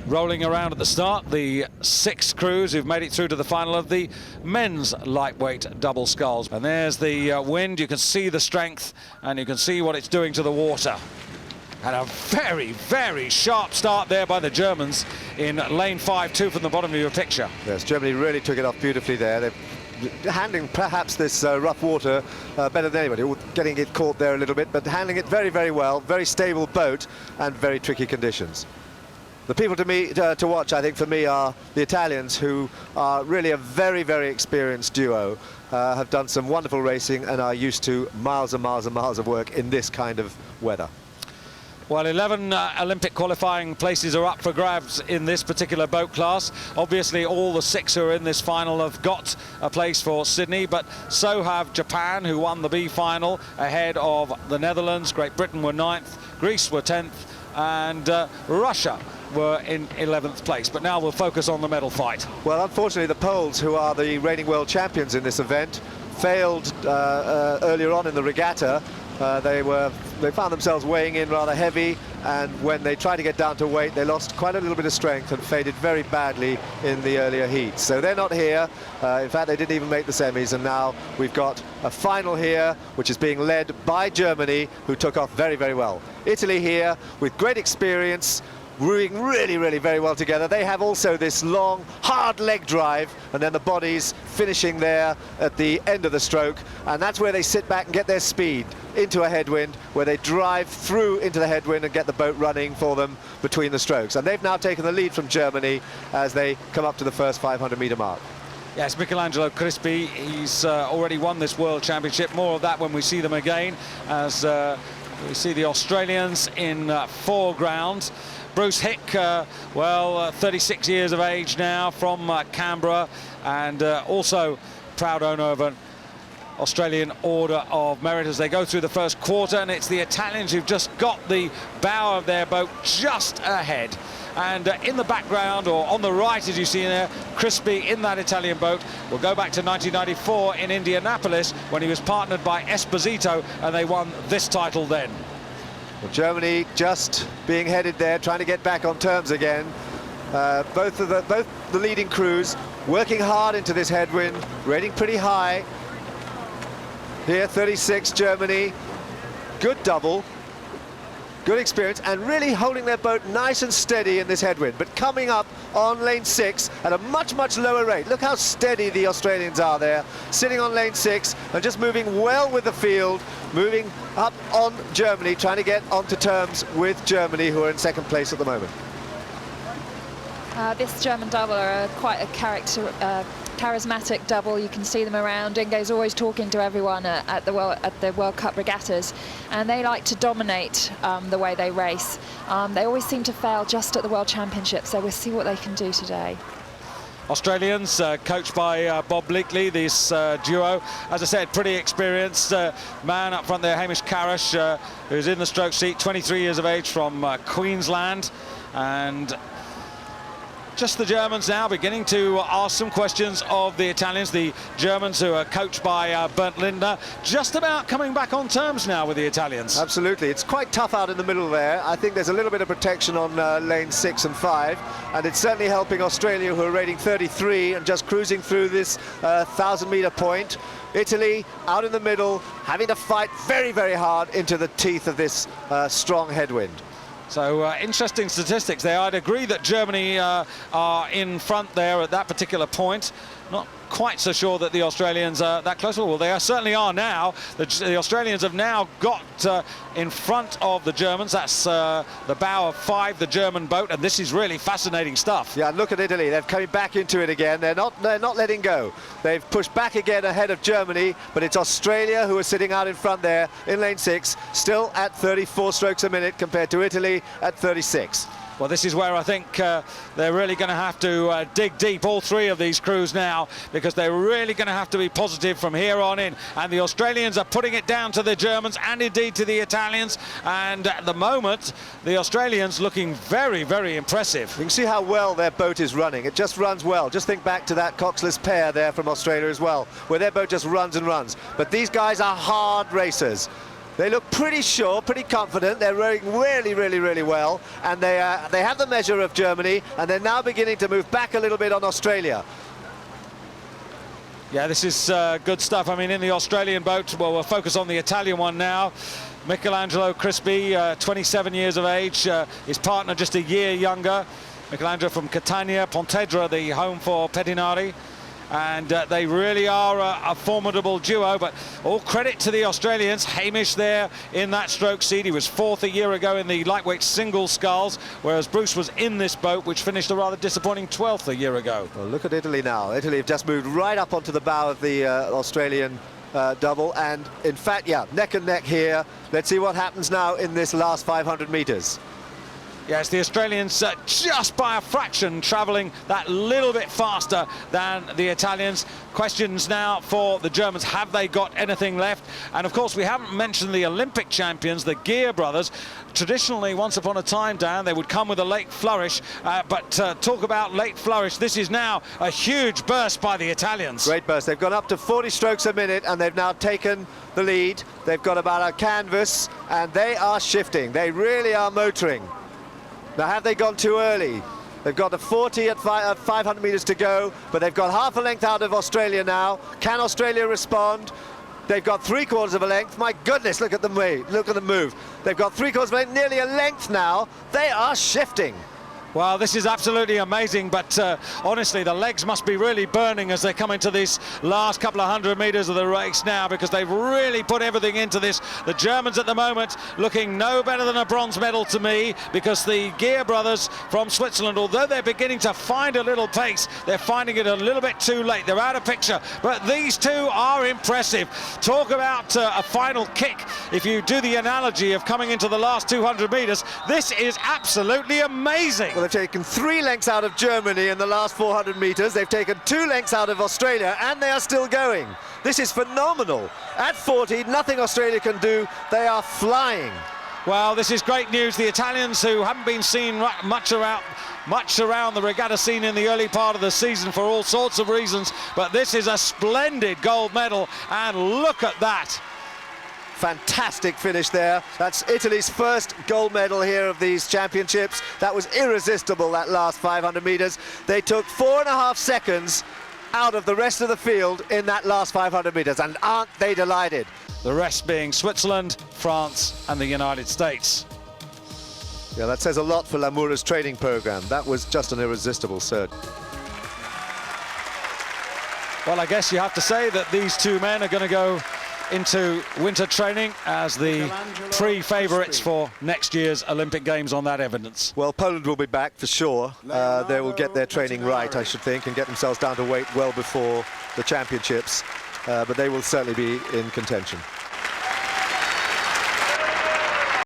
rolling around at the start. The 6 crews who've made it through to the final of the men's lightweight double sculls. And there's the wind. You can see the strength and you can see what it's doing to the water. And a very, very sharp start there by the Germans in lane 5-2 from the bottom of your picture. Yes, Germany really took it off beautifully there. They're handling perhaps this rough water better than anybody, getting it caught there a little bit, but handling it very, very well. Very stable boat and very tricky conditions. The people to watch, I think, for me, are the Italians, who are really a very, very experienced duo, have done some wonderful racing and are used to miles and miles and miles of work in this kind of weather. Well, 11 Olympic qualifying places are up for grabs in this particular boat class. Obviously, all the 6 who are in this final have got a place for Sydney, but so have Japan, who won the B final ahead of the Netherlands. Great Britain were 9th, Greece were 10th, and Russia were in 11th place. But now we'll focus on the medal fight. Well, unfortunately, the Poles, who are the reigning world champions in this event, failed earlier on in the regatta. They found themselves weighing in rather heavy, and when they tried to get down to weight, they lost quite a little bit of strength and faded very badly in the earlier heats. So they're not here. In fact, they didn't even make the semis, and now we've got a final here, which is being led by Germany, who took off very, very well. Italy here with great experience, rowing really, really very well together. They have also this long, hard leg drive, and then the bodies finishing there at the end of the stroke, and that's where they sit back and get their speed into a headwind, where they drive through into the headwind and get the boat running for them between the strokes. And they've now taken the lead from Germany as they come up to the first 500-metre mark. Yes, Michelangelo Crispi, he's already won this World Championship. More of that when we see them again, as we see the Australians in foreground. Bruce Hick, 36 years of age now, from Canberra, and also proud owner of an Australian Order of Merit as they go through the first quarter. And it's the Italians who've just got the bow of their boat just ahead. And in the background, or on the right, as you see there, Crispi in that Italian boat. We'll go back to 1994 in Indianapolis when he was partnered by Esposito, and they won this title then. Well, Germany just being headed there, trying to get back on terms again. Both the leading crews working hard into this headwind, rating pretty high. Here, 36, Germany, good double, good experience, and really holding their boat nice and steady in this headwind. But coming up on lane 6 at a much, much lower rate. Look how steady the Australians are there, sitting on lane 6 and just moving well with the field, moving up on Germany, trying to get onto terms with Germany, who are in 2nd place at the moment. This German double are quite a charismatic double. You can see them around. Inge's always talking to everyone at the World Cup regattas, and they like to dominate the way they race. They always seem to fail just at the World Championship, so we'll see what they can do today. Australians, coached by Bob Bleakley, this duo, as I said, pretty experienced. Man up front there, Hamish Karish, who's in the stroke seat, 23 years of age, from Queensland. And just the Germans now beginning to ask some questions of the Italians. The Germans, who are coached by Bernd Lindner, just about coming back on terms now with the Italians. Absolutely. It's quite tough out in the middle there. I think there's a little bit of protection on lane 6 and 5, and it's certainly helping Australia, who are rating 33 and just cruising through this 1,000-metre point. Italy out in the middle, having to fight very, very hard into the teeth of this strong headwind. So interesting statistics there. I'd agree that Germany are in front there at that particular point. Not quite so sure that the Australians are that close. Well, they certainly are now. The Australians have now got in front of the Germans. That's the bow of 5, the German boat, and this is really fascinating stuff. Yeah, look at Italy. They're coming back into it again. They're not letting go. They've pushed back again ahead of Germany, but it's Australia who are sitting out in front there in lane 6, still at 34 strokes a minute compared to Italy at 36. Well, this is where I think they're really going to have to dig deep, all 3 of these crews now, because they're really going to have to be positive from here on in. And the Australians are putting it down to the Germans and indeed to the Italians. And at the moment, the Australians looking very, very impressive. You can see how well their boat is running. It just runs well. Just think back to that coxless pair there from Australia as well, where their boat just runs and runs. But these guys are hard racers. They look pretty sure, pretty confident. They're rowing really well, and they have the measure of Germany, and they're now beginning to move back a little bit on Australia. Yeah, this is good stuff. I mean, in the Australian boat, well, we'll focus on the Italian one now. Michelangelo Crispi, 27 years of age, his partner just a year younger. Michelangelo from Catania, Pontevedra, the home for Pedinari. And they really are a formidable duo, but all credit to the Australians. Hamish there in that stroke seat. He was fourth a year ago in the lightweight single sculls, whereas Bruce was in this boat, which finished a rather disappointing 12th a year ago. Well, look at Italy now. Italy have just moved right up onto the bow of the Australian double, and in fact, yeah, neck and neck here. Let's see what happens now in this last 500 meters. Yes, the Australians just by a fraction travelling that little bit faster than the Italians. Questions now for the Germans, have they got anything left? And of course we haven't mentioned the Olympic champions, the Gear brothers. Traditionally, once upon a time, Dan, they would come with a late flourish, but talk about late flourish, this is now a huge burst by the Italians. Great burst. They've gone up to 40 strokes a minute, and they've now taken the lead. They've got about a canvas, and they are shifting. They really are motoring. Now, have they gone too early? They've got a 40 at 500 meters to go, but they've got half a length out of Australia now. Can Australia respond? They've got 3/4 of a length. My goodness, look at them look at them move. They've got 3/4 of a length, nearly a length now. They are shifting. Well, this is absolutely amazing, but honestly, the legs must be really burning as they come into these last couple of 100 meters of the race now, because they've really put everything into this. The Germans at the moment looking no better than a bronze medal to me, because the Gear brothers from Switzerland, although they're beginning to find a little pace, they're finding it a little bit too late. They're out of picture, but these two are impressive. Talk about a final kick. If you do the analogy of coming into the last 200 meters, this is absolutely amazing. Well, they've taken 3 lengths out of Germany in the last 400 meters. They've taken 2 lengths out of Australia, and they are still going. This is phenomenal. At 40, nothing Australia can do. They are flying. Well, this is great news. The Italians, who haven't been seen much around the regatta scene in the early part of the season for all sorts of reasons, but this is a splendid gold medal, and look at that. Fantastic finish there. That's Italy's first gold medal here of these championships. That was irresistible, that last 500 meters. They took 4.5 seconds out of the rest of the field in that last 500 meters, and aren't they delighted? The rest being Switzerland, France and the United States. Yeah, that says a lot for Lamoura's training program. That was just an irresistible cert. Well, I guess you have to say that these two men are going to go into winter training as the pre-favourites for next year's Olympic Games on that evidence. Well, Poland will be back for sure. They will get their training right, I should think, and get themselves down to weight well before the championships. But they will certainly be in contention.